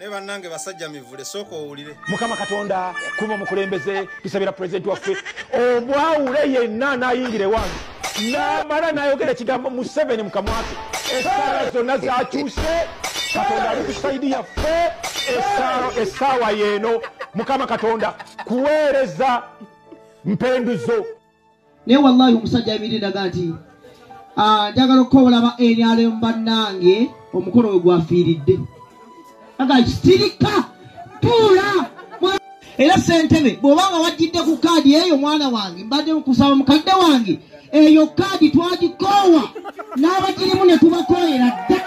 Neba nange basajja mivule soko owulire. Mukama Katonda kuba mukulembeze tusabira president waffe obwawule yenna nayingire wange namala nayogera kigambo mu 7 mukamwake esala zonna zakyuse Katonda ali kusaidi yaffe esawa yeno Mukama Katonda kuweereza mpenduzo ne wallahi omusajja ayimiriraga nti njagala okukola ba NRM bannange omukolo we gwafiiridde agastirika pula era sentebe bwobanga wajjidde ku kaadi eyo mwana wange mbadde kusaba mukadde wange eyo kaadi twagikoowa n'abagirimu ne tubakoyera dda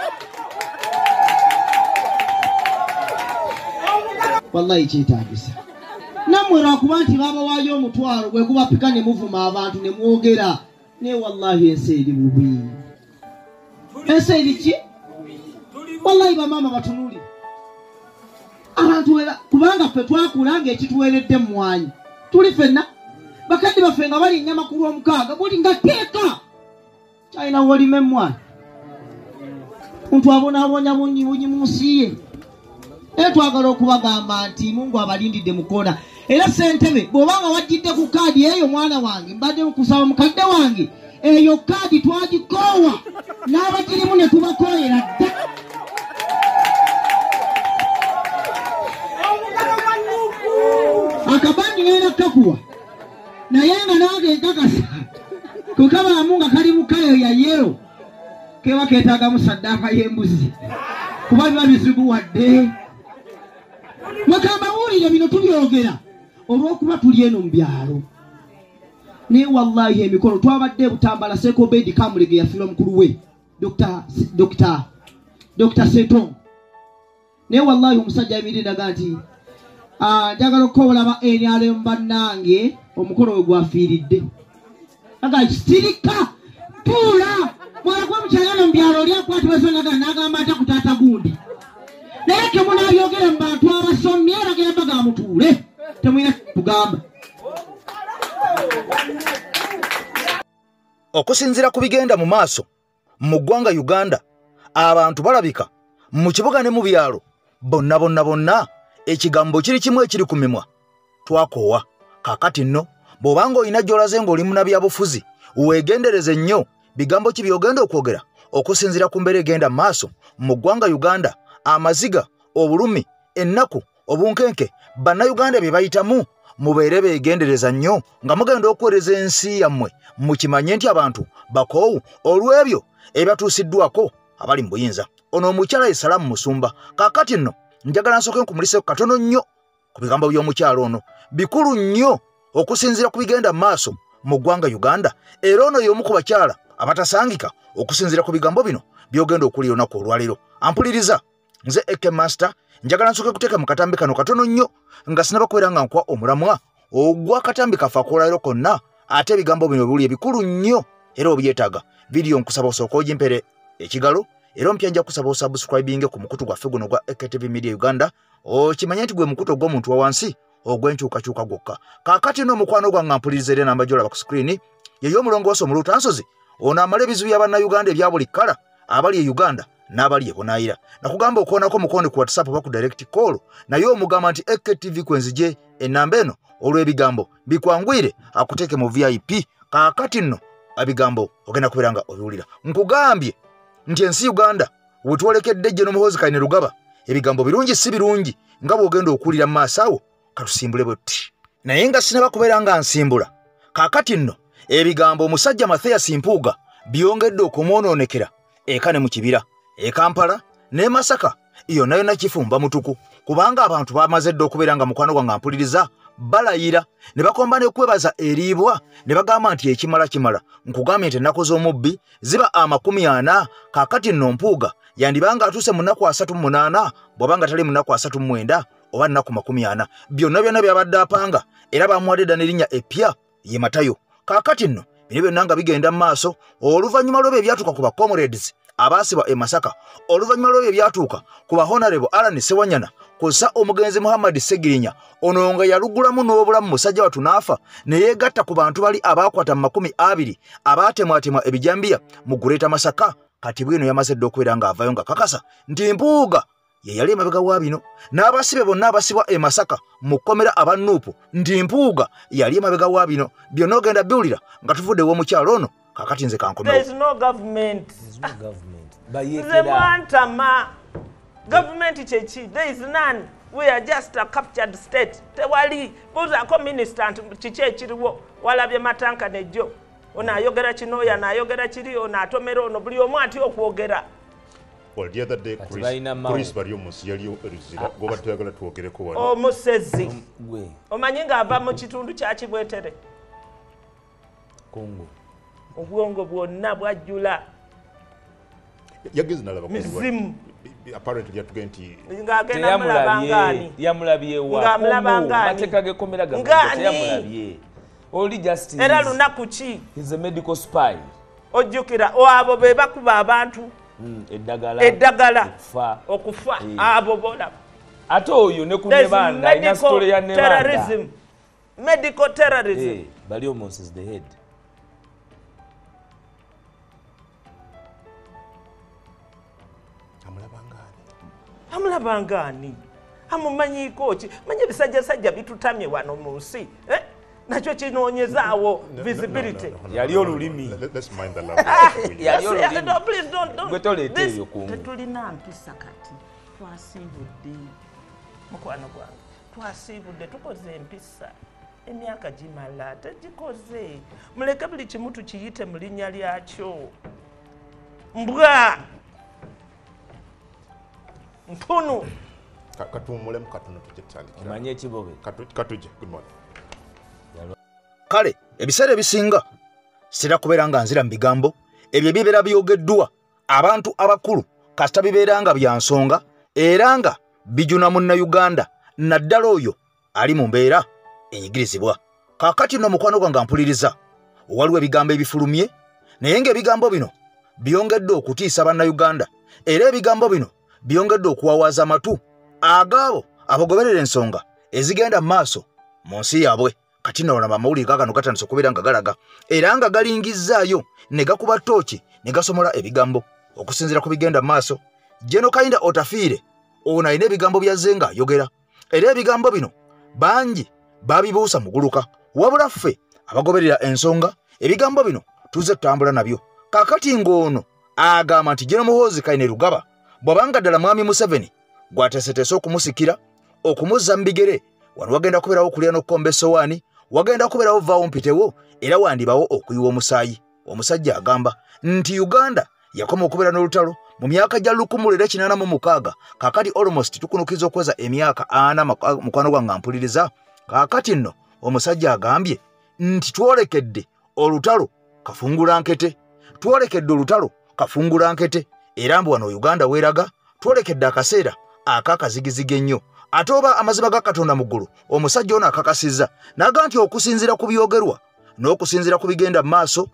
wallahi kyetaagisa nammwe lwakuba nti babawaayo omutwalo gwe gubapika ne muvuma abantu ne mwogera ne wallahi ensi eri bubi ensi eri ki wallahi bamama batunuli abantu kubanga ffe twakulanga ekituweeredde mwanyi tuli ffenna bakadde baffe nga bali nnyama ku lw'omukaaga buli nga teeka kyalina wolime mwana muntu abonaabonya bunyi mu nsi ye era twagala okubagamba nti Mungu abalindidde mukona era sentebe bw'obanga wajjidde ku kaadi eyo mwana wange mbadde kusaba mukadde wange eyo kaadi twagikoowa n'abagirimu ne tubakoyera dda akabandi ngenda kakuwa naye nga nange nkakasa kukabaamu nga kali mukayo ya yero keba keetaagamu saddaaka y'embuzi kuba biba bizibu wadde mwekamba wuulire bino tubyogera olw'okuba tuli eno mu byalo naye wallahi emikolo twabadde Butambala Seko Bedi Kamulege yafiirwa mukulu we Dr. Seton naye wallahi omusajja ayimiriraga nti njagala okukola ba NRM bannange omukolo we gwafiiridde agastirika pula mwana gwa mukyala mu byalo lyakwatibwa sonnaga n'agamba ata ku taata gundi naye kemunabyogera mu bantu abasomye bagenda bagamba mutuule temulina kugamba okusinziira ku bigenda mu maaso mu ggwanga Uganda abantu balabika mu kibuga ne mu byalo bonna ekigambo kiri kimu ekiri ku mimwa twakoowa kakati nno bw'obanga olina gy'olaze ng'oli munnabyabufuzi weegendereze nnyo bigambo ki by'ogenda okwogera okusinziira ku mbeera egenda mu maaso mu ggwanga Uganda amaziga obulumi ennaku obunkenke bannayuganda bye bayitamu mubeere beegendereza nnyo nga mugenda okuweereza ensi yammwe mukimanye nti abantu bakoowu olw'ebyo ebyatuusiddwako abali mu buyinza ono omukyala Salaamu Musumba kakati nno njagala nsooke nkumuliseeko katono nnyo ku bigambo by'omukyalo ono bikulu nnyo okusinziira ku bigenda mu maaso mu ggwanga Uganda era ono y'omu ku bakyala abatasangika okusinziira ku bigambo bino byogenda okuwulira olunaku olwaleero ampuliriza nze Eke Master njagala nsooke kuteeka mu katambi kano katono nnyo nga sinaba kubeera nga nkuwa omulamwa ogw'akatambi kafe akoolaleero konna ate ebigambo bino biwulire bikulu nnyo era obyetaaga vidiyo nkusaba osooka ogimpere ekigalo era ompya nja kusaba osubscribinge ku mukutu gwaffe guno gwa EKTV Media Uganda okimanye nti gwe mukutu ogw'omuntu wa wansi ogw'enkyukakyuka gwokka kaakati n'omukwano gwange mpuliriza era enamba gy'olaba ku screen yeyo omulongoosi omuluutansozi ono amala ebizibu bya bannayuganda ebya buli kkala abali e Uganda n'abali e Bunaayira nakugamba okuwonako mukondi ku WhatsApp oba ku direct call naye omugamba nti EKTV kwenzije enamba eno olw'ebigambo bikwangwire akuteeke mu VIP kaakati nno ebigambo ogenda kubeera nga obiwulira nkugambye nti ensi Uganda wetwolekedde gye n'omuhoozi Kayine Rugaba ebigambo birungi si birungi nga bw'ogenda okuwulira mu maaso awo katusimbule bwetti naye nga sinaba kubeera nga nsimbula kaakati nno ebigambo omusajja Mathias Mpuuga byongedde okumwonoonekera eka ne mu kibira e Kampala ne Masaka yonna kifumba mutuku kubanga abantu bamaze dde okubeera nga mukwano gwange mpuliriza balayira ne bakomba n'okwebaza eriibwa ne bagamba nti ekimala kimala nkugambye nti ennaku z'omubbi ziba 40 kaakati nno Mpuuga yandibanga atuuse mu nnaku 38 bw'abanga tali mu nnaku 39 oba nnaku 40 byonna byabadde apanga era bamuwadde dda n'erinnya eppya ye Matayo kaakati nno bino byonna nga bigenda mu maaso oluvannyuma lw'ebyo ebyatuuka ku ba comrades abaasibwa e Masaka oluvannyuma lw'ebyo ebyatuuka ku ba Honorable Alan Sewanyana kussa omugenzi Muhammad Segirinya ono nga yalugulamu n'obulamu musajja watu n'afa ne yeegatta ku bantu bali abaakwata mu 20 abaatemwatemwa ebijambiya mu Greater Masaka kati bwino yamaze dde okubeera nga avaayo nga kakasa nti Mpuuga ye yali emabega wa bino n'abasibe bonna abasibwa e Masaka mu kkomera aba Nuupu ndi Mpuuga yali emabega wa bino byonna ogenda biwulira nga tuvudde w'omukyalo ono kakati nze kankomewo. There is no government. Nze mwantama government kyeki there is none. We are just a captured state. Tewali buzaako minister nti kiki ekiriwo walabye Matanka nejjo ono ayogera kino oyo anaayogera kiri ono atomera ono buli omu atya okwogera. Well, the other day, Chris Bariomus, yaliyo goba tuyagala tuogereko wano. Omusezi. Omanyi ng'ava mu kitundu kya Kibwetere. Kongo. Obwongo bwonna bwajjula. Yagezi nalaba mizimu. Apparently yatuge nti ng'agenda mulabangani. Yamulabye wa. Ng'amulabangani. Mateka gekomera gavumenti yamulabye. Oli justice. Era lunaku ki? He's a medical spy. Ojjukira abo be bakuba abantu. Eddagala okufa abo bola ate oyo ne ku Nebanda ina story ya Nebanda medical terrorism Bariomus is the head. amulabangani amumanyiko ki manye ebisajjasajja bitutamye wano mu nsi nakyo kinoonyezaawo visibility. Yali olulimi. Let's mind the language. Yali olulimi. No, please don't. Gwe toleeta eyo kungu. Tetulina mpisa kati. Twasiibudde. Mukwano gwange. Twasiibudde tukoze empisa. Emyaka gimala tegikoze. Muleke buli kimu tukiyite mu linnya lyakyo. Mbwa. Mpunu. Katumulemu katono tukitandikira. Omanye ekibobe. Katuje. Good morning. Kale ebiseera ebisinga sira kubeera nga nzira mu bigambo ebyo bibeera byogeddwa abantu abakulu kasita bibeera nga bya nsonga era nga bijuna Munnayuganda naddala oyo ali mu mbeera enyigirizibwa. Kaakati nno mukwano gwange mpuliriza waliwo ebigambo ebifulumye naye ng'ebigambo bino byongedde okutiisa Bannayuganda era ebigambo bino byongedde okuwawaaza amatu agaabo abagoberera ensonga ezigenda mu maaso mu nsi yaabwe. Kati nno amawulire gano gatandise okubeera nga galaga era nga galingizzaayo ne gakuba ttooki ne gasomola ebigambo okusinziira ku bigenda mu maaso. General Kainda Otafiire ono alina ebigambo byazze nga ayogera era ebigambo bino bangi babibuusa muguluka wabula ffe abagoberera ensonga ebigambo bino tuzze tutambula nabyo. Kaakati ng'ono agamba nti General Muhoozi Kainerugaba bw'abanga ddala Mwami Museveni gwateeseteese okumusikira okumuzza mu bigere wano wagenda kubeerawo okulya n'okkomba essowaani wagenda kubeerawo vaawo mpitewo era wandibawo okuyiwa omusaayi. Omusajja agamba nti Uganda yakoma okubeera n'olutalo mu myaka gya 1986 kaakati almost tukunukiza okweza emyaka 4 mukwano gwange mpuliriza. Kaakati nno omusajja agambye nti twolekedde olutalo kafungulankete, twolekedde olutalo kafungulankete era mbu wano Uganda weeraga twolekedde akaseera akakazigizigi ennyo. Ate oba amazima ga Katonda mu ggulu omusajja ono akakasizza naga nti okusinziira ku byogerwa n'okusinziira ku bigenda mu maaso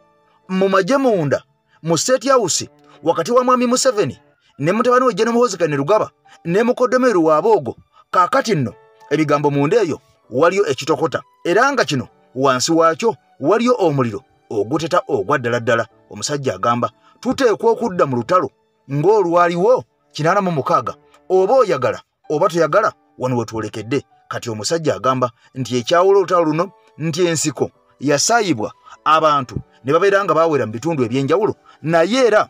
mu magye munda mu State House wakati wa Mwami Museveni ne mutabani we General Muhoozi Kainerugaba ne mukoddomeeru wa Boogo. Kaakati nno ebigambo munda eyo waliyo ekitokota era nga kino wansi waakyo waliyo omuliro oguteta ogwa ddala ddala. Omusajja agamba tuteekwa okudda mu lutalo ng'olwaliwo 86 oba oyagala oba toyagala wano wetwolekedde. Kati omusajja agamba nti ekyawula olutalo luno nti ensiko yasaayibwa abantu ne babeera nga baawera mu bitundu ebyenjawulo naye era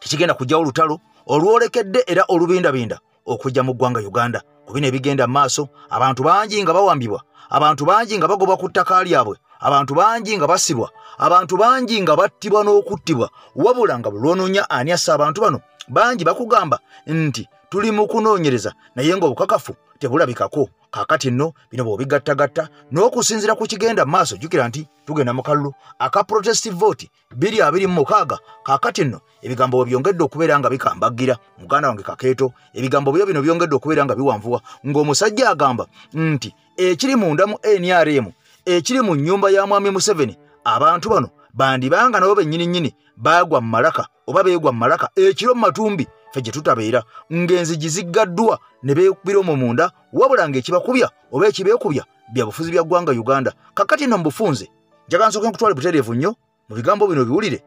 tekigenda kujjawo olutalo olwolekedde era olubindabinda okujja mu ggwanga Uganda. Ku bino ebigenda mu maaso abantu bangi nga bawambibwa, abantu bangi nga bagobwa ku ttaka lyabwe, abantu bangi nga basibwa, abantu bangi nga battibwa n'okuttibwa wabula nga bulwonoonya ani assa abantu bano bangi bakugamba nti tuli mu kunoonyereza naye ng'obukakafu tebulabikako. Kaakati nno bino bw'obigattagatta n'okusinziira ku kigenda mu maaso jjukira nti tugenda mu kalulu aka protestive vote 2026. Kaakati nno ebigambo bwe byongedde okubeera nga bikambagira muganda wange Kakeeto, ebigambo byo bino byongedde okubeera nga biwanvuwa ng'omusajja agamba nti ekiri munda mu NRM ekiri mu nnyumba ya Mwami Museveni abantu bano bandibanga nabo bennyini baagwa mu malaka oba beegwa mu malaka ekiro mu matumbi ffe gye tutabeera ng'enzigi ziggaddwa ne beekubira omwo munda wabula ng'ekibakubya oba ekibeekubya bya bufuzi bya ggwanga Uganda. Kakati nno mu bufunze njagala nsooke nkutwale butereevu nnyo mu bigambo bino biwulire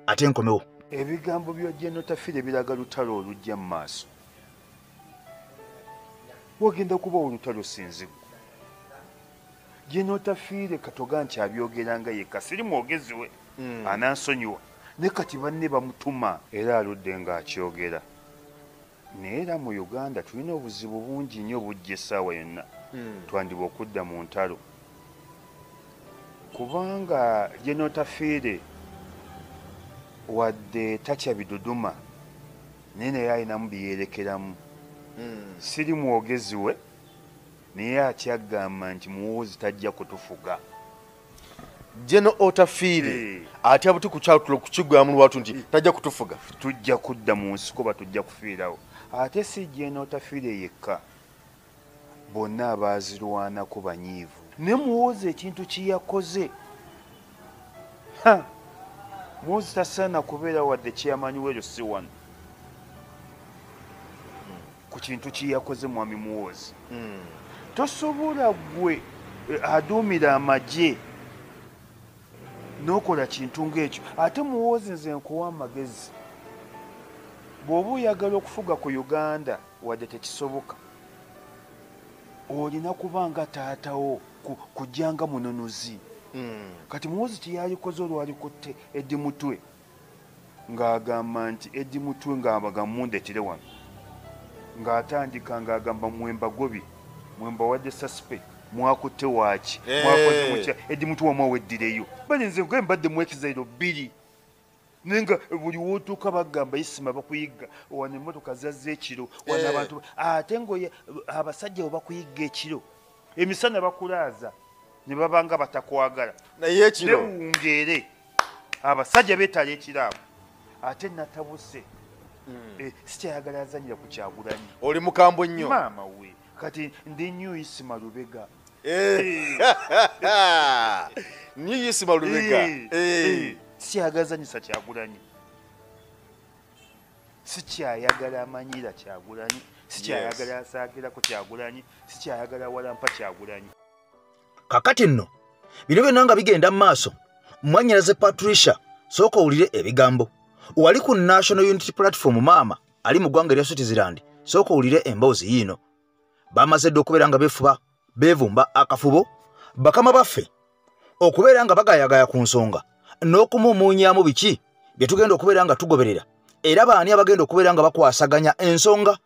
ate nkomewo. Ebigambo bya General Otafiire biraga lutalo olujja mu maaso wagenda kuba olutalo sinzigu gye n'otafiire katoga nti abyogeranga yekka siri mwogezi we anansonyiwa ne kati banne bamutuma era aludde ng'akyogera naye era mu Uganda tulina obuzibu bungi nnyo bujja essaawa yonna twandiba okudda mu ntalo kubanga gye n'otafiire wadde tatya biduduma naye naye alinamu byeyerekeramu siri mwogezi we naye akyagamba nti muwoozi tajja kutufuga Jeno Otafiire ati abuti kukyatulo kukigwamu lwatu nti tajja kutufuga tujja kudda mu nsi kuba tujja kufiirawo ate si Jeno Otafiire yekka bonna abaazirwanako banyiivu ne muwoozi ekintu kiyakoze muwoozi tasaana kubeera wadde kyamanyi weeryo si wano ku kintu kiyakoze mwami muwoozi tosobola gwe aduumira amagye n'okola kintu ng'ekyo ate muwoozi nze nkuwa amagezi bw'oba oyagala okufuga ku Uganda wadde tekisoboka olina kuba nga taatawo kujjanga munonozi kati muwoozi kyeyalikoze olwalikutte Eddi Mutwe ng'agamba nti Eddi Mutwe ng'abaga mundetire wano ng'atandika ng'agamba mwemba gobi mwemba wadde suspect mwakutte waaki mwakoze mutya Eddi Mutwe wamwaweddireyo bali nze nga mbadde mwekizairo 2 nenga buli wootuuka bagamba isima bakuyigga wano emmotoka zazza ekiro wano abantu ate ngo abasajja bwe bakuyigga ekiro emisana bakulaaza ne babanga batakwagala naye ekiro newungeere abasajja beetala ekiraabo ate natabuse sikyayagala azanyira ku Kyagulanyi oli mukambwe nnyo maama we kati ndi nnyo isima Lubega nnyo isima Lubega sikyayagala azanyisa Kyagulanyi sikyayagala amanyira Kyagulanyi sikyayagala asaakirako Kyagulanyi sikyayagala walampa Kyagulanyi kakati nno bino byonna nga bigenda mu maaso Mwannyinaze Patricia sooka owulire ebigambo wali ku National Unity Platform maama ali mu ggwanga erya Switzerland sooka owulire emboozi yiino bamaze dde okubeera nga beefuba beevumba akafubo bakama baffe okubeera nga bagayagaya ku nsonga n'okumuumuunyaamu biki bye tugenda okubeera nga tugoberera era baani abagenda okubeera nga bakwasaganya ensonga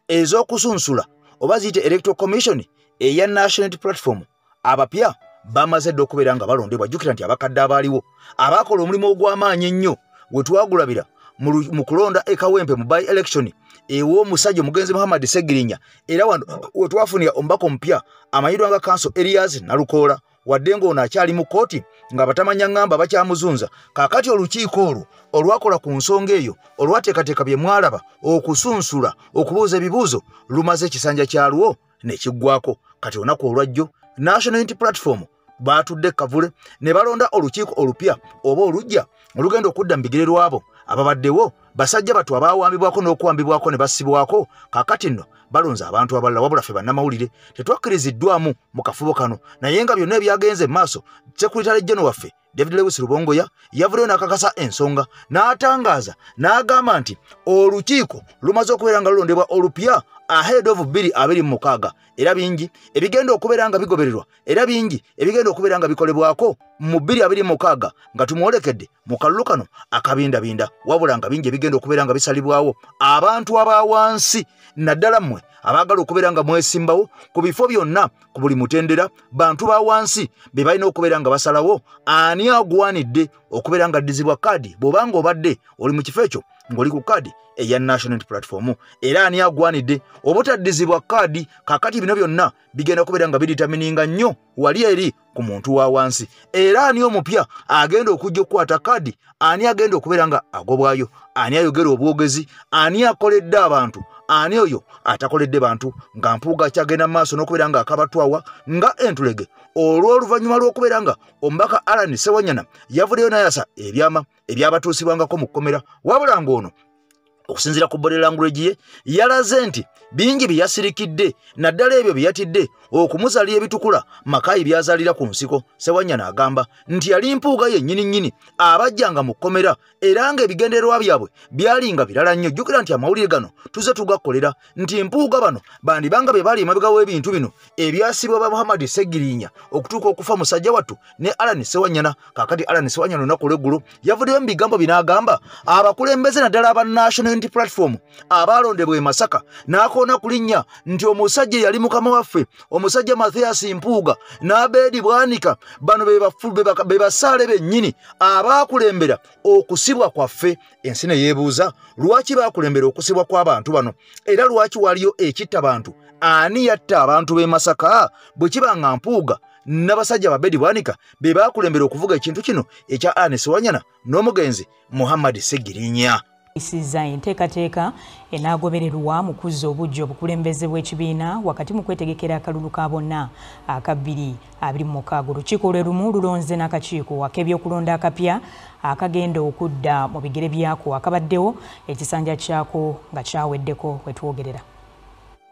ez'okusunsula oba ziyite Electoral Commission eya National Unity Platform abapya bamaze dde okubeera nga balondebwa jjukira nti abakadde abaaliwo abaakola omulimu ogw'amaanyi ennyo we twagulabira mu kulonda ekawempe mu by election ew'omusajja omugenzi Muhammad Segirinya era wano we twafunira omubaka omupya amanyirwa nga Council Areas Nalukoola wadde ng'ono akyali mu kooti nga batamanya ngamba bakyamuzunza kaakati olukiiko olwo olwakola ku nsonga eyo olwateekateeka bye mwalaba okusunsula okubuuza ebibuuzo lumaze ekisanja kyalwo ne kiggwako kati olunaku olwajjo National Unity Platform baatudde kavule ne balonda olukiiko olupya oba olujja olugenda okudda mu bigere lwabo ababaddewo basajja batu abaawambibwako n'okuwambibwako ne bassibwako kaakati nno balonze abantu abalala wabula ffe bannamawulire tetwakkiriziddwamu mu kafubo kano naye nga byonna ebyagenze mu maaso Secretary General waffe David Lewis Rubongoya yavuddeyo n'akakasa ensonga n'atangaaza n'agamba nti olukiiko lumaze okubeera nga lulondebwa olupya ahead of 2026 era bingi ebigenda okubeera nga bigobererwa era bingi ebigenda okubeera nga bikolebwako mu 2026 nga tumwolekedde mu kalulu kano akabindabinda wabula nga bingi ebigenda okubeera nga bisalibwawo abantu abawansi naddala mmwe abaagala okubeera nga mwesimbawo ku bifo byonna ku buli mutendera bantu bawansi be balina okubeera nga basalawo ani agwanidde okubeera nga addizibwa kaadi bw'obanga obadde oli mu kifo ekyo ng'oli ku kaadi eya National Unity Platform era ani agwanidde obutaddizibwa kaadi kakati bino byonna bigenda kubeera nga biditamininga nnyo wali eri ku muntu wa wansi era ani omupya agenda okujja okukwata kaadi ani agenda okubeera nga agobwayo ani ayogera obwogezi ani akoledde abantu ani oyo atakoledde bantu nga mpuuga kyagenda maaso n'okubeera nga akabatwawa nga entulege olw'oluvannyuma lw'okubeera nga omubaka Alan Sewanyana yavuddeyo n'ayasa ebyama ebyabatuusibwangako mu kkomera wabula ng'ono okusinziira ku body language ye yalaze nti bingi byasirikidde naddala ebyo byatidde okumuzalira ebitukula makayi byazalira ku nsiko. Sewanyana agamba nti yali mpuuga yennyini abajjanga mu kkomera era ng'ebigendererwa byabwe byalinga birala nnyo. Jjukira nti amawulire gano tuze tugakolera nti mpuuga bano bandibanga be bali emabega w'ebintu bino ebyasibwa ba Muhammad Segirinya okutuuka okufa musajja wattu ne Alan Sewanyana. Kaakati Alan Sewanyana olunaku lw'eggulu yavuddeyo mu bigambo binagamba abakulembeze naddala aba National Unity Platform abalondebwa e Masaka n'akoona kulinnya nti omusajja yali mukama waffe omusajja Mathias Mpuuga n'Abedi Bwanika bano be basaale bennyini abaakulembera okusibwa kwaffe. Ensi ne yeebuuza lwaki baakulembera okusibwa kw'abantu bano era lwaki waliyo ekitta bantu. Ani yatta abantu b'e Masaka bwe kibanga Mpuuga n'abasajja Abedi Bwanika be baakulembera okuvuga ekintu kino ekya Alan Sewanyana n'omugenzi Muhammad Segirinya. Isiza enteekateeka enaagobererwa mu kuzza obujja obukulembeze bw'ekibiina wakati mu kwetegekera akalulu ka bonna aka 2026. Olukiiko lwe lumu lulonze n'akakiiko ak'ebyokulonda akapya akagenda okudda mu bigere byako akabaddewo ekisanja kyako nga kyaweddeko wetwogerera.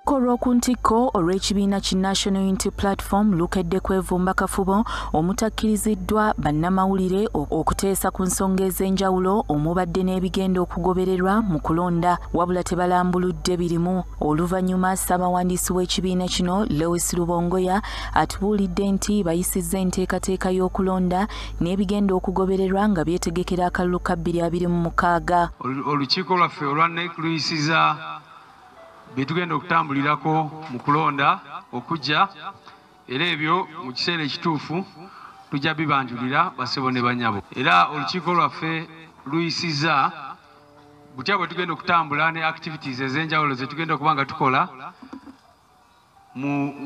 Korwa ku ntikko olw'ekibiina ki National Unity Platform lukedde kwevumba kafubo omutakkiriziddwa bannamawulire okuteesa ku nsonga ez'enjawulo omubadde n'ebigenda okugobererwa mu kulonda wabula tebalambuludde birimu. Oluvannyuma Ssaabawandiisi w'ekibiina kino Lewis Lubongoya atubuulidde nti bayisizza enteekateeka y'okulonda n'ebigenda okugobererwa nga byetegekera akalulu ka 2026. Olukiiko lwaffe olwa NEC luyisizza betugenda okutambulirako mu kulonda okujja era ebyo mu kiseera ekituufu tujja bibanjulira basebo ne banyabo. Era olukiiko lwaffe luyisizza butya bwe tugenda okutambula ne activities ez'enjawulo ze tugenda okuba nga tukola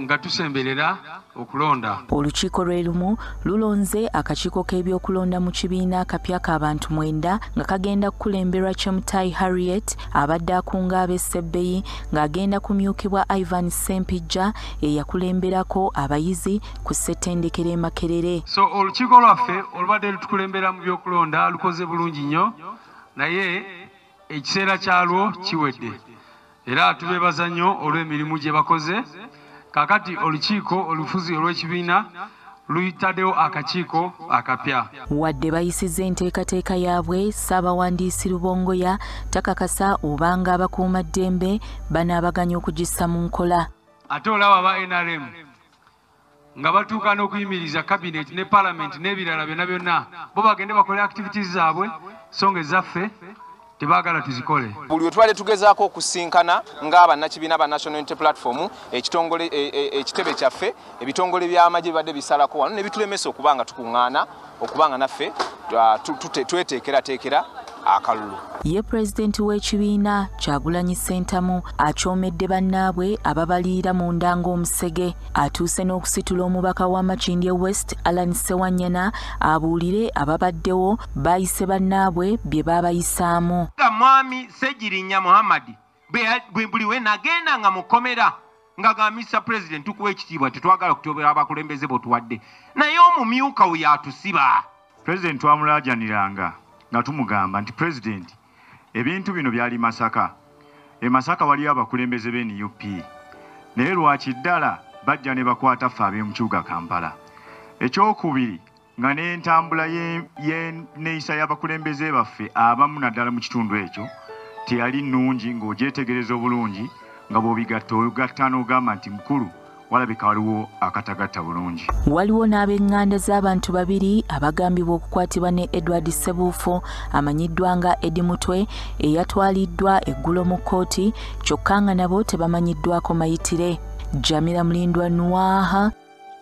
nga tusemberera okulonda. Olukiiko lwe lumu lulonze akakiiko k'ebyokulonda mu kibiina akapya k'abantu 9 nga kagenda kukulemberwa Chemutai Harriet abadde akunga ab'Essebbeyi ng'agenda kumyukibwa Ivan Sempijja eyakulemberako abayizi ku ssettendekero e Makerere. So olukiiko lwaffe olubadde lutukulembera mu byokulonda lukoze bulungi nnyo naye ekiseera kyalwo kiwedde era tubeebaza nnyo olw'emirimu gye bakoze. Kakati olukiiko olufuzi olw'ekibiina luyitaddewo akakiiko akapya. Wadde bayisizza enteekateeka yaabwe, Ssaabawandiisi Lubongoya takakasa obanga abakuumaddembe banaabaganya okugissa mu nkola. Ate olaba aba NRM nga batuuka n'okuyimiriza kabineeti ne palamenti n'ebirala byonna byonna bo bagende bakole activities zaabwe songa ezaffe tebagala tuzikole. Buli we twali tugezaako okusinkana ng'abannakibiina ba National Unity Platform ekitongole ekitebe kyaffe ebitongole by'amagye bibadde bisalako wano ne bitulemesa okuba nga tukuŋŋaana okuba nga naffe tweteekerateekera akalulu. Ye Pulezidenti w'ekibiina Kyagulanyi Ssentamu akyomedde bannaabwe ababaliira mu ndanga omusege atuuse n'okusitula omubaka wa Makindye West Alan Sewanyana abuulire ababaddewo bayise bannaabwe bye baabayisaamu. Mwami Segirinya Muhammad buli we nagenda nga mukomera nga gamisa President tukuwa ekitiibwa tetwagala kutobera abakulembeze botuwadde naye omumyuka we yatusiba. President wamulaajaniranga nga tumugamba nti President ebintu bino byali Masaka. E Masaka waliyo abakulembeze b'NUP naye lwaki ddala bajja ne bakwata ffe ab'omu kibuga Kampala. Ekyokubiri nga n'entambula y'enneeyisa y'abakulembeze baffe abamu naddala mu kitundu ekyo teyali nnungi ng'ogyetegereza obulungi nga bw'obigatta ogatta n'ogamba nti mukulu walabika waliwo akatagatta bulungi. Waliwo n'ab'eŋŋanda z'abantu babiri abagambibwa okukwatibwa ne Edward Ssebuufo amanyiddwa nga Eddie Mutwe eyatwaliddwa eggulo mu kkooti kyokka nga nabo tebamanyiddwako mayitire. Jamila Mulindwa Nwaha.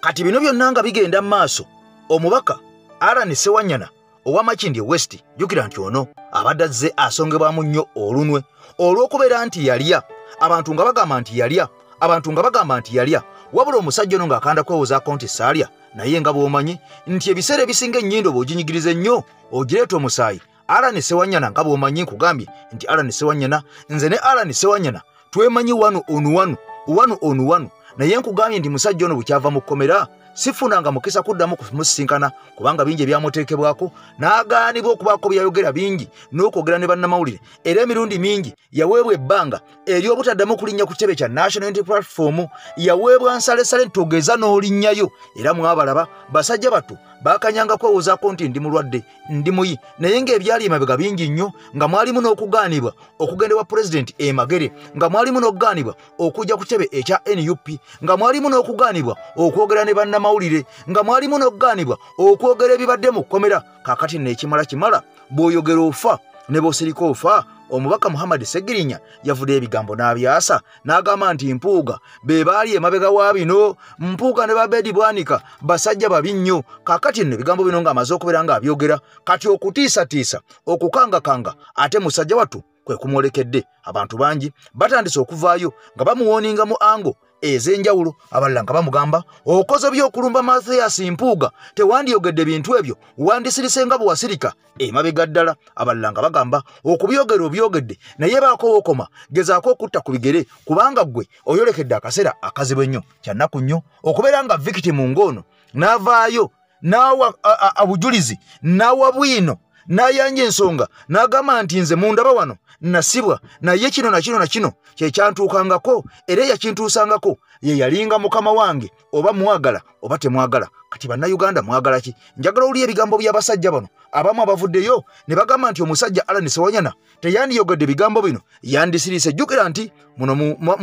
Kati bino byonna nga bigenda mu maaso omubaka Alan Sewanyana owa Makindye West jjukira nti ono abadde azze asongebwamu nnyo olunwe olw'okubeera nti yalya abantu nga bagamba nti yalya abantu nga bagamba nti yalya wabula omusajja ono ng'akanda kwewozaako nti saalya naye nga bw'omanyi nti ebiseera ebisinga ennyindo bw'oginyigiriza ennyo ogireeta omusaayi. Alan Sewanyana nga bw'omanyi nkugambye nti Alan Sewanyana nze ne Alan Sewanyana twemanyi wanu onu naye nkugambye nti musajja ono bwe kyava mu kkomera sifunanga mukisa kuddamu kumusinkana kubanga bingi ebyamuteekebwako n'agaanibwa okubaako byayogera bingi n'okwogera ne bannamawulire era emirundi mingi yaweebwa ebbanga ery'obutaddamu kulinnya ku kitebe kya National Unity Platform yaweebwa nsalesale ntogeza n'olinnyayo era mwabalaba basajja battu bakanyanga kwewozaako nti ndi mulwadde ndi muyi naye ng'ebyali emabega bingi nnyo nga mwalimu n'okugaanibwa okugendebwa pulezidenti emagere nga mwalimu n'okugaanibwa okujja ku kitebe ekya NUP nga mwalimu n'okugaanibwa okwogera ne bannamawulire nga mwalimu n'okugaanibwa okwogera ebibadde mu kkomera kaakati n'ekimala kimala bw'oyogera ofa ne bw'osirika ofa. Omubaka Muhammad Segirinya yavudde ebigambo n'abyasa n'agamba nti mpuuga be baali emabega wa bino mpuuga ne babedi bwanika basajja babi nnyo kaakati nno ebigambo bino ng'amaze okubeera ng'abyogera kati okutiisatiisa okukangakanga ate musajja wattu kwe kumwolekedde abantu bangi batandise okuvaayo nga bamuwooninga mu ango ez'enjawulo abalala nga bamugamba okoze by'okulumba Mathias Mpuuga tewandiyogedde bintu ebyo wandisirise nga bwe wasirika emabega ddala abalala nga bagamba okubyogera obyogedde naye baako wokoma gezaako okutta ku bigere kubanga ggwe oyolekedde akaseera akazibu ennyo kyannaku nnyo okubeera nga victim ng'ono n'avaayo n'awa abujulizi n'awa bwino n'ayanja ensonga n'agamba nti nze mundaba wano nasibwa naye kino na kino na kino kyekyantuukangako era eyakintuusangako ye yalinga mukama wange oba mwagala oba temwagala kati bannayuganda mwagala ki njagala oli ebigambo by'abasajja bano abamu abavuddeyo ne bagamba nti omusajja Alan Sewanyana teyandiyogedde ebigambo bino yandisiriise jjukira nti muno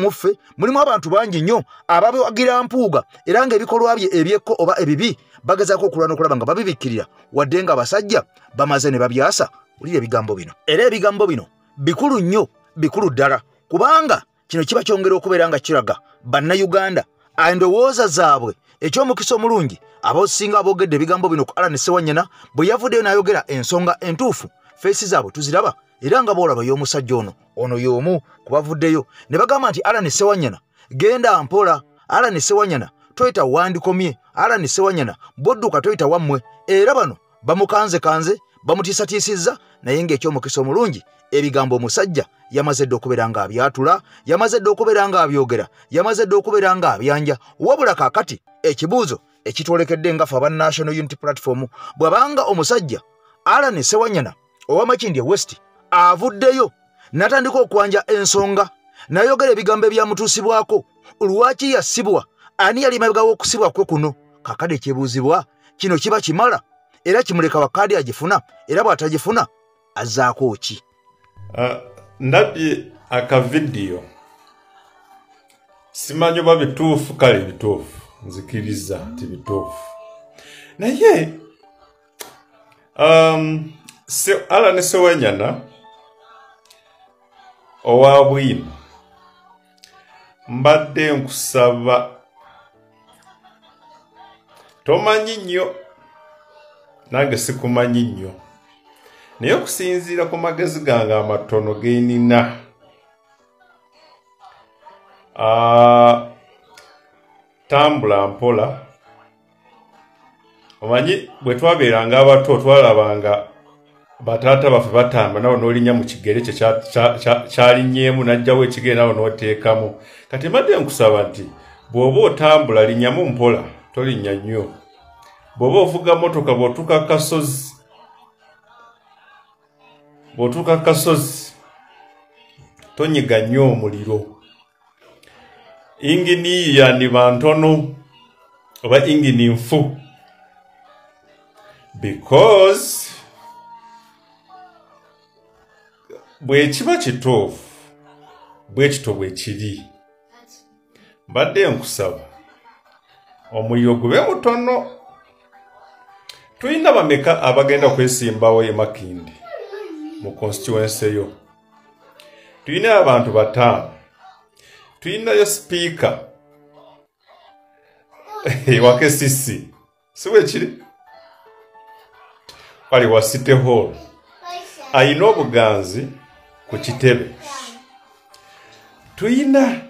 muffe mulimu abantu bangi nnyo ababagira Mpuuga era ng'ebikolwa bye ebyekko oba ebibi bagezaako okulwana okulaba nga babibikkirira wadde nga abasajja bamaze ne babyasa olira ebigambo bino era ebigambo bino bikulu nnyo bikulu ddala kubanga kino kiba kyongera okubeera nga kiraga bannayuganda endowooza zaabwe eky'omukisa omulungi abosinga aboogedde ebigambo bino ku Alan Sewanyana bwe yavuddeyo n'ayogera ensonga entuufu feesi zaabwe tuziraba era nga boolaba y'omusajja ono y'omu kubavuddeyo ne bagamba nti Alan Sewanyana genda mpola Alan Sewanyana toyita wandikomye Alan Sewanyana bodduka toyita wammwe era bano bamukanzekanze bamutiisatiisizza naye ng'eky'omukisa omulungi ebigambo omusajja yamaze dde okubeera ng'abyatula yamaze dde okubeera ng'abyogera yamaze dde okubeera ng'abyanja wabula kaakati ekibuuzo ekitwolekedde nga ffe aba National Unity Platform bw'abanga omusajja Alan Sewanyana ow'Amakindye West avuddeyo n'atandika okwanja ensonga n'ayogera ebigambo ebyamutuusibwako lwaki yasibwa ani yali mabega w'okusibwa kwe kuno kaakati ekyebuuzibwa kino kiba kimala era kimuleka wakaadi agifuna era bw'atagifuna azzaako ki ndabye akavidiyo simanyi oba bituufu kale bituufu nzikiriza nti bituufu naye Alan Sewanyana owa bwino mbadde nkusaba tomanyi nnyo nange sikumanyi nnyo naye okusinziira ku magezi gange amatono geenina tambula mpola omanyi bwe twabeeranga abato twalabanga bataata baffe batamba nawo n'olinnya mu kigere kye kyalinnyemu n'ajjawo ekigere nawo n'oteekamu kati mbadde nkusaba nti bw'oba otambula linnyamu mpola tolinnya nnyo bw'oba ovuga motoka bw'otuuka kasozi tonyiga nnyo omuliro ingini yandiba ntono oba ingini nfu because bwe kiba kituufu bwe kito bwe kiri mbadde nkusaba omuliro gube mutono tulina bameka abagenda kwesimbawo e Makindye mu constituency yo tulina abantu 5 tulinayo speaker wake sisi siwe kiri wali wa City Hall ayina obuganzi ku kitebe tulina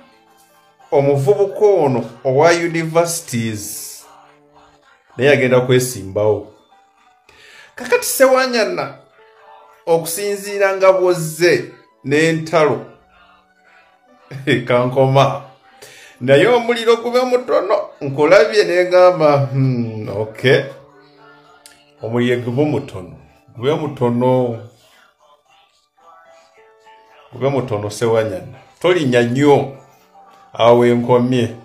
omuvubuka ono owa universities naye agenda kwesimbawo kakati Sewanyana okusinziira nga bwozze n'entalo kankoma naye omuliro gube mutono nkulabye negamba okay omuliro gube mutono sewanyana tolinnya nnyo awo enkomye.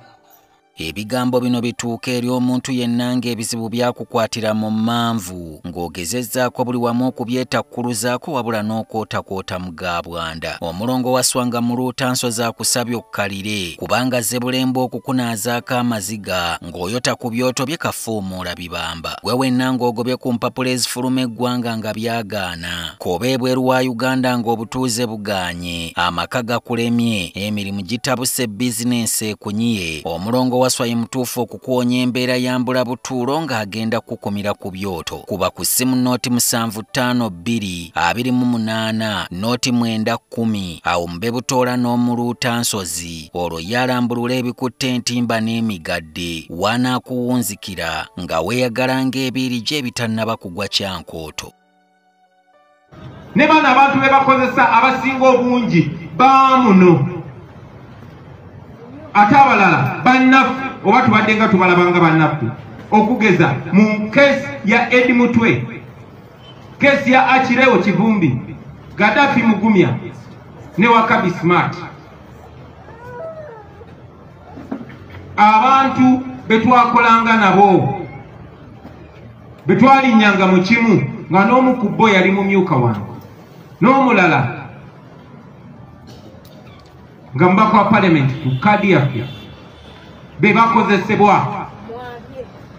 Ebigambo bino bituuka eri omuntu yenna ng'ebizibu byakukwatira mu manvu ng'ogezezzaako buli wamu okubyetakkuluzaako wabula n'okwotakwota mu gaabwanda. Omulongo wa Swanga mu Luutanso z'akusabye okkalire kubanga Zebulembe okukunaazaako amaziga ng'oyota ku byoto bye kafuumuula bibamba. Gwe wenna ng'ogobye ku mpapula ezifuluma eggwanga nga byagaana. Koba ebweru wa Uganda ng'obutuuze bugaanye. Amaka gakulemye, emirimu gitabuse bizinensi ekunyiye. Omulongo wa Swai mutuufu okukuwonya embeera yambula butuulo ng'agenda kukumira ku byoto. Kuba ku ssimu nooti 752228 nooti 910 awo mube butoola n'omuluutansozi olwo yalambulula ebikutte entimba n'emigadde wanaakuwunzikira nga weeyagala ng'ebiiri gye ebitannaba kugwa kyankooto. Ne bano abantu be bakozesa abasinga obungi baamuno ate abalala bannaffe oba tubadde nga tubalabanga bannaffe okugeza mu keesi ya Edi Mutwe, keesi ya Akirewo Kivumbi, Gaddafi Mugumya ne Wakabi Smart. Abantu betwakolanga nabo betwalinnyanga mu kimu nga n'omu ku bo yali mumyuka wange n'omulala nga mbaka wa parliament ku kadi yaffe be bakozesebwa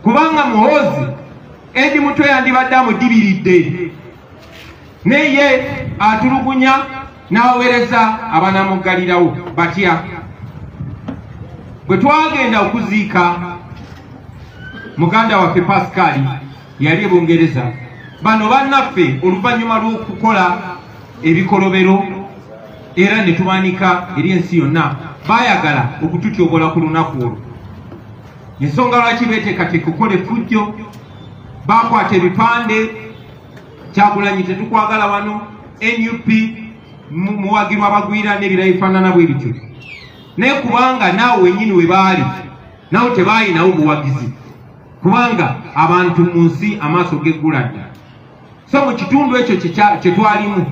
kubanga muhozi Edi Mutwe yandibadde amudibiridde naye atulugunya n'aweereza abanamuggalirawo batya. Bwe twagenda okuziika muganda waffe Pascal yali e Bungereza, bano bannaffe oluvannyuma lw'okukola ebikolobero era ne tubanika eri ensi yonna baayagala okututyobola ku lunaku olwo. Ensonga lwaki beeteekateeka okukola effujjo, baakwata ebipande Kyagulanyi tetukwagala wano, NUP muwagirwa abagwira n'ebirala ebifaanana bwe bityo. Naye kubanga naawe wennyini we baali naawe tebaayinawo buwagizi kubanga abantu mu nsi amaaso geggula dda. So mu kitundu ekyo kye twalimu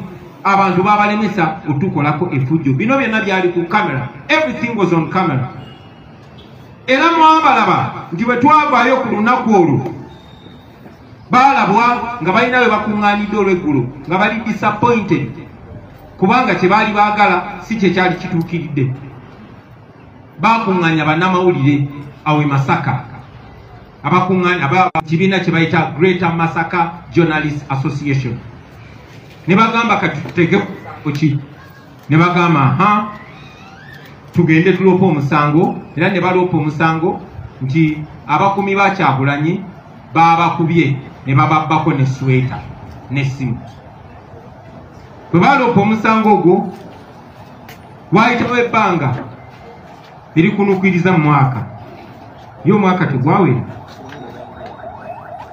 abantu babalemesa otukolako effujjo. Bino byonna byali ku camera, everything was on camera. Era mwabalaba nti bwe twavaayo ku lunaku olwo baalabwa nga balina we bakuŋŋaanidde olw'eggulo nga bali disappointed kubanga kye baali baagala si kye kyali kituukiridde. Bakuŋŋaanya bannamawulire awe Masaka, abakuŋŋaanya kibiina kye bayita Greater Masaka Journalist Association. Ne bagamba kati tutege ki, ne bagamba tugende tuloopa omusango, era ne baloopa omusango nti abakumi ba Kyagulanyi babakubye ne bababbako ne sweta n'essimu. Bwe baloopa omusango ogwo waayitawo ebbanga erikunuukiriza mu mwaka, ye omwaka tegwawera.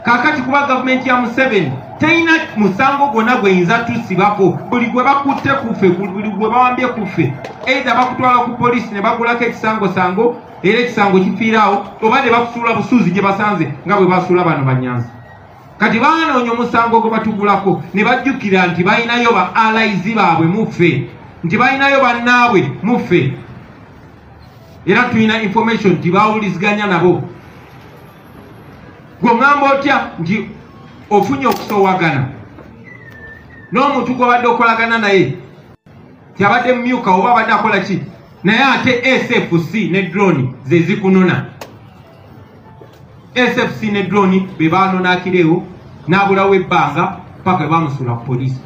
Kaakati kuba gavumenti ya Museveni terina musango gwonna gweyinza tusibako. Buli gwe bakutte kuffe, buli gwe bawambye kuffe, either bakutwala ku poliisi ne bagulako ekisangosango era ekisango kifiiraawo, oba ne bakusuula busuuzi gye basanze nga bwe basuula bano Banyanzi. Kati baanoonya omusango gwe batugulako ne bajjukira nti balinayo ba allies baabwe muffe, nti balinayo bannaabwe muffe, era tulina information nti baawuliziganya nabo. Gw'ongamba otya nti ofunye okusoowagana n'omuntu gw'obadde okolagana naye tyabadde mumyuka oba abadde akola ki, naye ate SFC ne drone ze zikunona. SFC ne drone be baanona Akirewo n'abulawo ebbanga paka bamusula ku poliisi,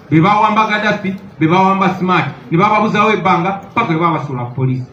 be bawamba Gaddafi, be bawamba Smart ne bababuzawo ebbanga paka babasula ku poliisi.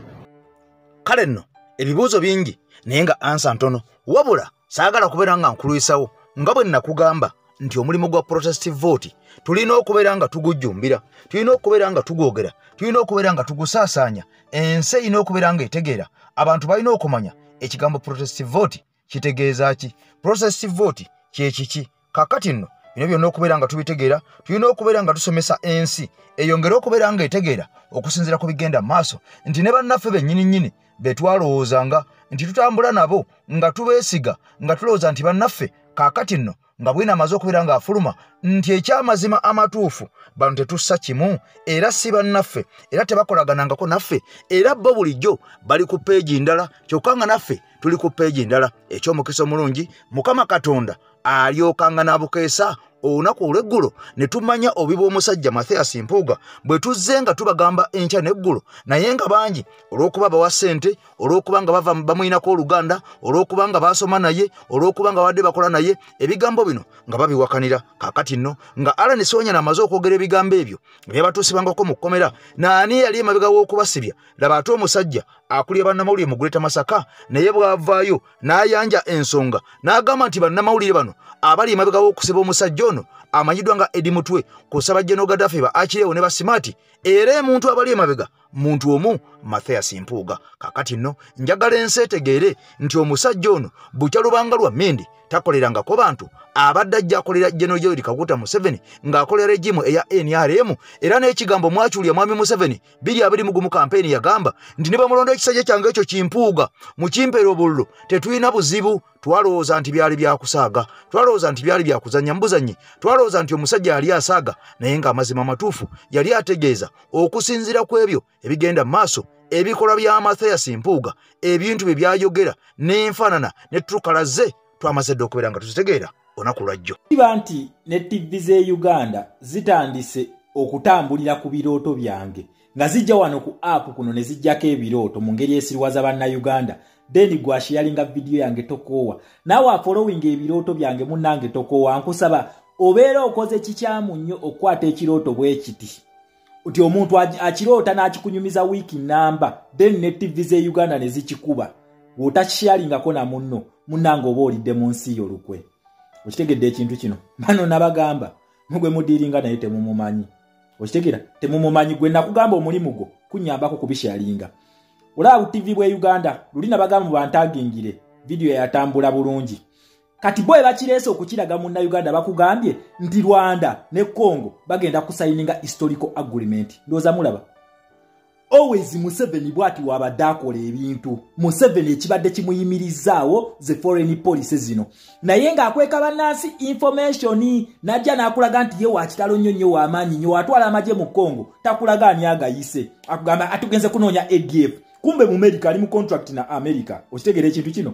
Kale nno ebibuuzo bingi naye nga ansa ntono, wabula saagala kubeera nga nkuluyisawo nga bwe nakugamba nti omulimu gwa protestive vote tulina okubeera nga tugujjumbira, tulina okubeera nga tugwogera, tulina okubeera nga tugusaasaanya. Ensi erina okubeera nga etegeera, abantu balina okumanya ekigambo protestive vote kitegeeza ki, protestive vote kye kiki. Kakati nno bino byonna okubeera nga tubitegeera tulina okubeera nga tusomesa ensi eyongere okubeera nga etegeera okusinziira ku bigenda maaso nti ne bannaffe bennyini betwalowoozanga nti tutambula nabo nga tubeesiga nga tulowooza nti bannaffe kaakati nno nga bwina amaze okubeera nga afuluma nti ekyamazima amatuufu bano tetussa kimu era si bannaffe era tebakolaganangako naffe era bo bulijjo bali ku peegi ndala kyokka nga naffe tuli ku peegi ndala eky'omukisa omulungi Mukama Katonda alyokanga n'abukeesa olunaku olw'eggulo ne tumanya obubi bw'omusajja Mathias Mpuuga bwe tuzze nga tubagamba enkya n'eggulo naye nga bangi olw'okuba bawa ssente olw'okuba nga bamuyinako oluganda olw'okuba nga baasoma naye olw'okuba nga badde bakola naye ebigambo bino nga babiwakanira kaakati nno nga Allan Sewanyana amaze okwogera ebigambo ebyo byebatuusibangako mu kkomera naani yali emabega w'okubasibya laba ate omusajja akulira bannamawulire mu Greater Masaka naye bw'avaayo n'ayanja ensonga n'agamba nti bannamawulire bano abali emabega w'okusiba omusajja ono amanyiddwa nga Eddie Mutwe kusaba General Gaddafi ba Akireewo ne ba Simaati era emuntu abali emabega muntu omu Mathias Mpuuga kakati nno njagala ensi etegeere nti omusajja ono bukya lubanga lwa Mindi takolerangako bantu abadde ajja akolera General Yoweri Kaguta Museveni ng'akolera regimu eya NRM era n'ekigambo mwakyulya mwami Museveni 2021 kampeni yagamba nti ne bamulonda ekisajja kyange ekyo kimpuuga mu kimpeera obululu tetulina buzibu twalowooza nti byali byakusaaga twalowooza nti byali byakuzannya mbuzanyi twalowooza nti omusajja yali asaaga naye ng'amazima matuufu yali ategeeza okusinziira ku ebyo ebigenda maaso ebikola bya Mathias Mpuuga ebintu bye byayogera n'enfaanana ne tukalaze twamaze dde okubeera nga tuzitegeera olunaku lwajjo kiba nti ne TV z'e Uganda zitandise okutambulira ku birooto byange nga zijja wano ku app kuno ne zijjako ebirooto mu ngeri esiriwaza bannayuganda then gwashiyalinga video yange tokoowa naawe afollowing ebirooto byange munnange tokoowa nkusaba obeera okoze kikyamu nnyo okukwata ekirooto bwe kiti uti omuntu akiroota n'akikunyumiza wiiki namba then ne TV z'e Uganda ne zikikuba bw'otakishiyalingako na munno munnange oba olidde mu nsi y'olukwe okitegedde ekintu kino bano nabagamba mugwe mudiiringa naye temumumanyi okitegera temumumanyi gwe nakugamba omulimu gwo kunyambako kubishalinga olaba TV bwe Uganda luli nabagamba bantagingire video yatambula bulungi kati boye bakireese okukiraga munna Uganda bakugambye nti Rwanda ne Congo bagenda kusayininga historical agreement ndoza mulaba always Museveni bwati wabadde akola ebintu Museveni ekibadde kimuyimirizaawo ze foreign policy zino naye ng'akweka bannansi information najja n'akulaga nti ye wakitalo nnyo nnyo w'amaanyi nnyo watwala amagye mu Congo takulaga ani agayise akugamba atugenze kunoonya ADF kumbe mu America ali mu contract na America okitegera ekintu kino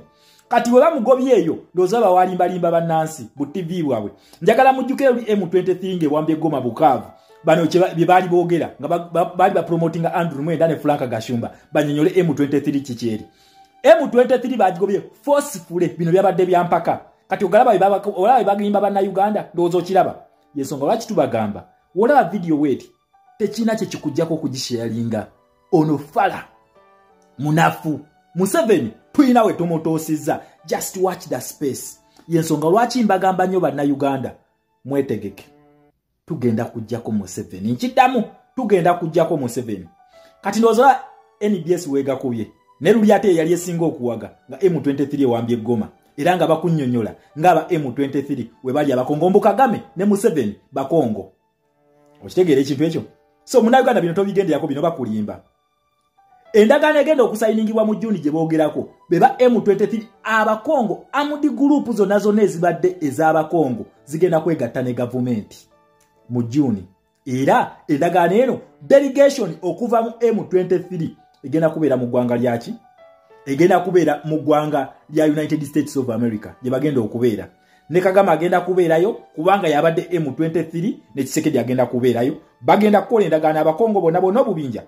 kati bwe bamugobye eyo ndowooza bawalimbalimba bannansi bu TV bwabwe njagala mujjukire luli M23 ng'ewambye Goma Bukavu bano bye baali boogera nga baali bapromotinga Andrew Mwenda ne Frank Gashumba banyonyole M23 kikyeri M23 bagigobye forcefully bino byabadde byampaka kati ogalaba olaba bagimba bannayuganda ndowooza okiraba yensonga lwaki tubagamba olaba video weti tekina kye kikujjako okugisharinga ono fala munafu Museveni tuyina we tomotoosizza just watch the space yensonga lwaki mbagamba nnyo bannayuganda mwetegeke tugenda kujjako Museveni nkiddamu tugenda kujjako Museveni kati ndowooza NBS weegakubye ne luli ate yali esinga okuwaga nga M23 ewambye Goma era nga bakunnyonnyola ng'aba M23 we bali abakongo Kagame ne Museveni bakongo okitegeera ekintu ekyo so munnayuganda bino tobigenderako bino bakulimba endagaano egenda okusayiningibwa mu Juni gye boogerako beba M23 abakongo amudi group zonna zonna ezibadde ez'abakongo zigenda kwegatta ne gavumenti mu Juni era endagaano eno delegation okuva mu M23 egenda kubeera mu ggwanga lyaki egenda kubeera mu ggwanga lya United States of America gye bagenda okubeera ne Kagame agenda kubeerayo kubanga yabadde M23 ne Tshisekedi agenda kubeerayo bagenda kukola endagaano abakongo bonna bonna obubinja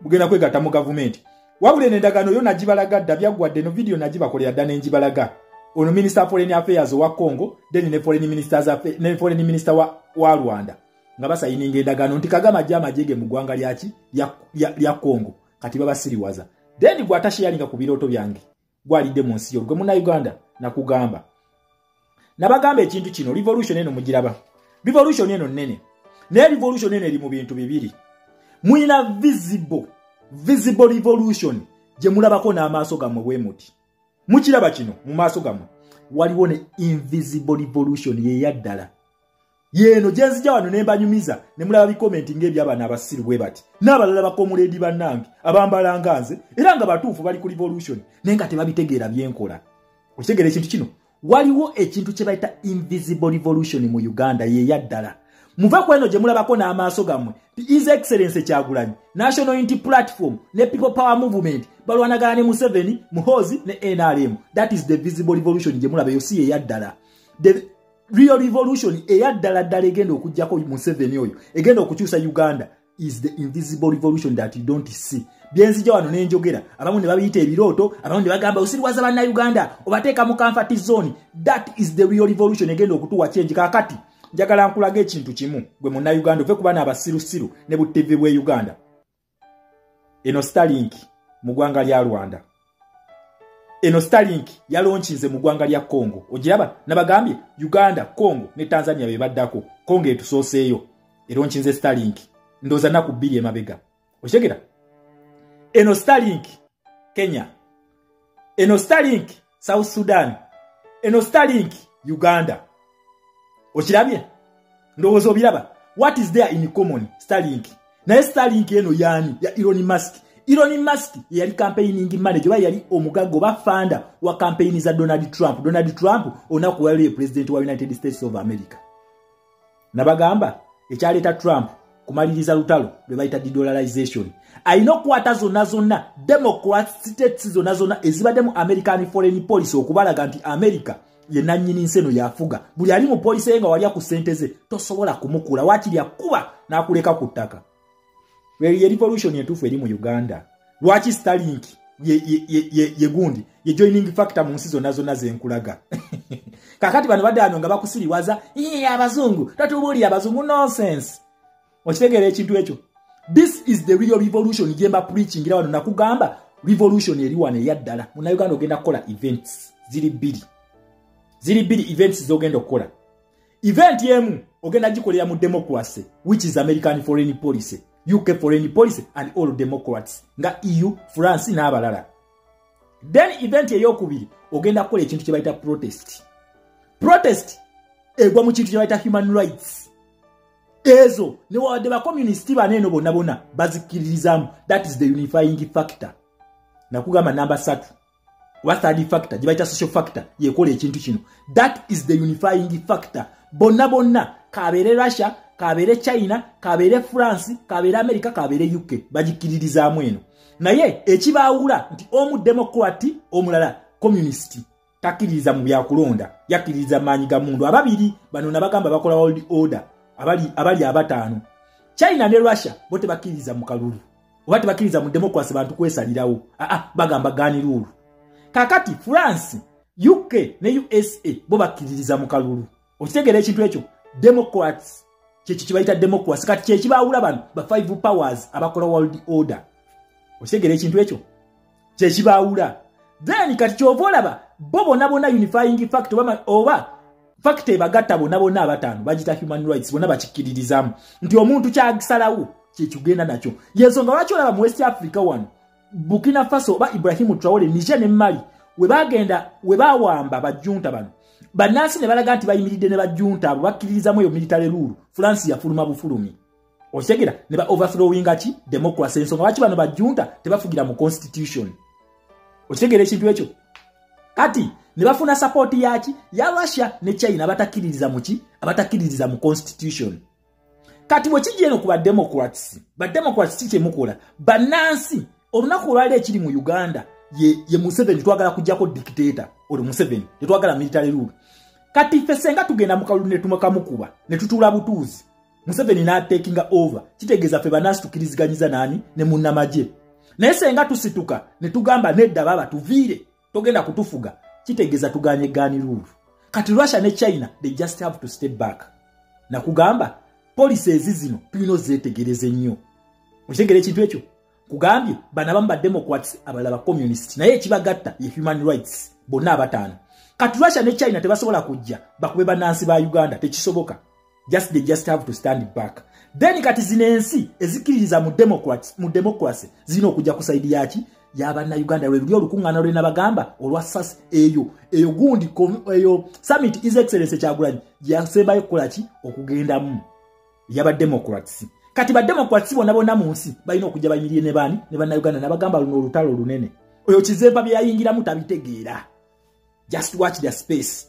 bugenda kwegatta mu gavumenti wabula endagaano yo nagibalaga dda byaggwadde no video nagibakolera dda n'enjibalaga ono Minister Foreign Affairs wa Congo then ne Foreign Minister wa Rwanda nga basayininga endagaano nti Kagame ajja amajege mu ggwanga lyaki lya Congo kati baba siriwaza then gwatashiyalinga ku birooto byange gwalidde mu nsi y'olugwe munna Uganda nakugamba nabagamba ekintu kino revolution eno mugiraba revolution eno nnene ne revolution eno eri mu bintu bibiri muyina visible revolution gye mulabako n'amaaso gammwe bwe muti mukiraba kino mu maaso gammwe waliwo ne invisible revolution yeyaddala yeno jenzija wano nemba nyumiza ne mulaba bi commenting ebyabana abasiru bwe bati n'abalala bakomuledi bannange abambala nganze era nga batuufu bali ku revolution nenga tebabitegeera byenkola okitegeera ekintu kino waliwo ekintu kye bayita invisible revolution mu Uganda ye yaddala muva kweno gye mulabako n'amaaso gammwe His Excellency Kyagulanyi National Unity Platform ne People Power Movement balwanagana ne Museveni Muhoozi ne NRM. That is the visible revolution gye mulaba yo si ye yaddala. The real revolution eyaddala ddala egenda okujjako Museveni oyo egenda okukyusa Uganda is the invisible revolution that you don't see. Byenzi wano nenjogera abamu ne babiyita ebirooto abamu ne bagamba osiriwaza banna Uganda obateeka mu comfort zone. That is the real revolution egenda okutuwa change kakati. Njagala nkulaga ekintu kimu gwe munna Uganda ove kuba n'abasirusiru ne bu TV bwe Uganda. Eno Starlink mu ggwanga lya Rwanda. Eno Starlink yalonchize mu ggwanga lya Congo. Ogiraba nabagambye Uganda, Congo ne Tanzania be baddako. Congo etusooseeyo. Eronchinze Starlink. Ndoza naku 2 emabega. Oshegera? Eno Starlink Kenya. Eno Starlink South Sudan. Eno Starlink Uganda. Okirabye? Ndowooza obiraba. What is there in common? Starlink. Naye Starlink eno yani ya Elon Musk. Elon Musk yali campaigning manager wa yali omugago bafanda wa campaign za Donald Trump. Donald Trump onaku wali president wa United States of America. Nabagamba ekyaleta Trump kumaliriza lutalo lwe bayita de-dollarization. Ayino kwata zonna Democrats states zonna ezibadde mu American foreign policy okubalaga nti America ye nannyini nseno yafuga. Buli ali mu policy yenga wali ku senteze tosobola kumukula wakiri akuba n'akuleka ku ttaka. Ye revolution yetufu eri mu Uganda. Lwaki Starlink ye gundi ye joining factor mu nsi zonna zenkulaga. Kakati bano badano nga bakusiriwaza abazungu tatubuli abazungu nonsense. Okitegeera ekintu ekyo. This is the real revolution jemba preaching era wano nakugamba revolution eri wano eyaddala. Muna Uganda ogenda kukola events ziri 2. Ziri 2 events zogenda okukola. Event yemu ogenda gikolera mu democracy which is American foreign policy, UK foreign policy and all democrats nga EU, France n'abalala. Then event eyokubiri ogenda kukola ekintu kye bayita protest. Protest egwa mu kintu kye bayita human rights. Ezo ne wadde ba communist baneno bonna bazikiririzamu. That is the unifying factor. Nakugamba number 3. What third factor? Gye bayita social factor yekola ekintu kino. That is the unifying factor. Bonna kabere Russia, kabere China, kabere France, kabere America, kabere UK bagikiririzaamu eno. Naye ekibaawula nti omu democrat omulala communist takiriza mu byakulonda yakiriza maanyi ga mundu ababiri bano nabagamba bakola world order abali abatano. China ne Russia bote bakiriza mu kalulu obate bakiriza mu democracy bantu kwesalirawo bagamba gani lulu. Kakati France, UK ne USA bo bakiriza mu kalulu. Okitegeera ekintu ekyo democrats kibayita democracy kati kyekibaawula bano ba 5 powers abakola world order. Okitegeera ekintu ekyo kyekibaawula. Then kati kyovolaba bo bonna unifying factor oba factor bagatta bonna abatano bagita human rights bonna bakikiririzamu nti omuntu kyagisalawo kyekigenda nakyo. Yensonga lwaki olaba mu West Africa wano Burkina Faso ba Ibrahim Traoré Niger ne Mali we bawamba bajunta bano banansi ne balaga nti bayimiridde ne bajunta abo bakkiririzamu eyo military rule. France yafuluma bufulumi. Okitegera ne ba overthrowing ati democracy. Ensonga lwaki bano bajunta tebafugira mu constitution. Okitegera ekintu ekyo. Kati ne bafuna support yaki ya Russia ne China abatakiririza muki abatakiririza mu constitution. Kati bwe kijeno ku ba democrats kike mukola banansi olunaku olwali ekiri mu Uganda ye Museveni twagala kujjako dictator oli Museveni tetwagala military rule. Kati ffe senga tugenda mu kalulu ne tumakamukuba ne tutula butuuzi Museveni na taking over kitegeeza ffe banansi tukiriziganyiza nani ne munnamaje. Naye senga tusituka ne tugamba nedda baba tuviire togenda kutufuga kitegeeza tuganye gani rule. Kati Russia ne China they just have to step back. Na kugamba policies zino tulino zetegereze nnyo. Okitegeera ekintu ekyo kugambye banabamba democrats abalaba communist naye ekibagatta ye human rights bonna abatano. Kati Russia ne China tebasobola kujja bakube banansi ba Uganda tekisoboka. They just have to stand back. Then kati zinensi ezikiririza mu democracy zino okujja kusaidi yaki y'Abannayuganda lwe luli olukuŋŋaana lwe nabagamba olwa SASI eyo gundi eyo summit His Excellency Kyagulanyi yasembayo kukola ki okugendamu y'Abademocrats. Kati Bademocrats bonna mu nsi balina okujja bayimirire ne baani ne Bannayuganda nabagamba luno olutalo lunene. Oyo Kizemba bye yayingiramu tabitegeera. Just watch the space.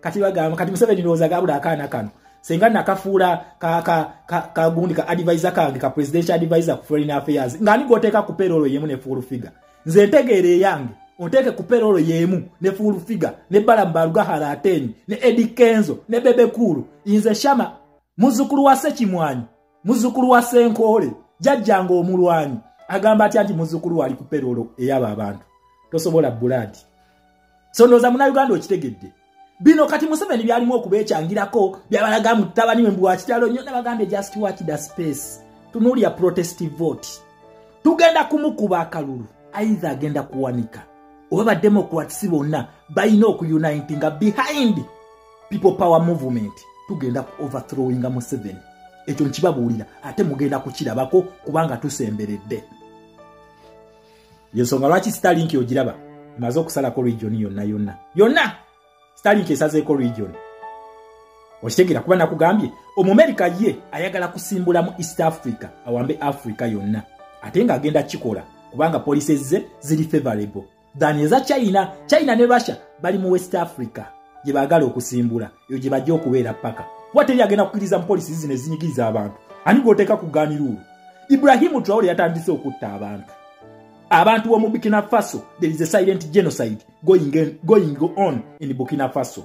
Kati bagamba kati Museveni ndowooza gabula akaana kano. Senga nakafuula ka gundi ka advisor kange ka presidential advisor ku foreign affairs ngani goteeka ku payroll yemu ne full figure nze ntegeere yange onteke ku payroll yemu ne full figure ne Balambaluga Harateni ne Eddie Kenzo ne Bebe Kulu inze Shama muzukulu wa Sekimwanyi muzukulu wa Senkole jajjango omulwanyi agamba ati muzukulu ali ku payroll eyaba abantu tosobola buladi so ndoza muna Uganda okitegedde bino kati Museveni byalimu okubekyangirako byabalaga mutabani wembu wa kitalo nnyo nabagambe just watch the space tunuulya protest vote tugenda kumukuba akalulu either agenda kuwanika oba Bademocrats bonna balina okuyunitinga behind people power movement tugenda overthrowing Museveni ekyo nkibabuulira ate mugenda kukirabako kubanga tusemberedde yensonga lwaki Starlink ogiraba maze okusalako region yonna Starlink esazeeko region. Okitegera kuba nakugambye Omumerika ye ayagala kusimbula mu East Africa awambe Africa yonna. Ate nga agenda kikola kubanga policies ze ziri favorable. Than eza China ne Russia bali mu West Africa gye baagala okusimbula yo gye bajja okubeera paka. Wateri agenda kukiriza mu policies zino ezinyigiriza abantu. Ani goteeka kugaaniruulu. Ibrahim Traore yatandise okutta abantu. Abantu wa Burkina Faso, there is a silent genocide going on in Burkina Faso.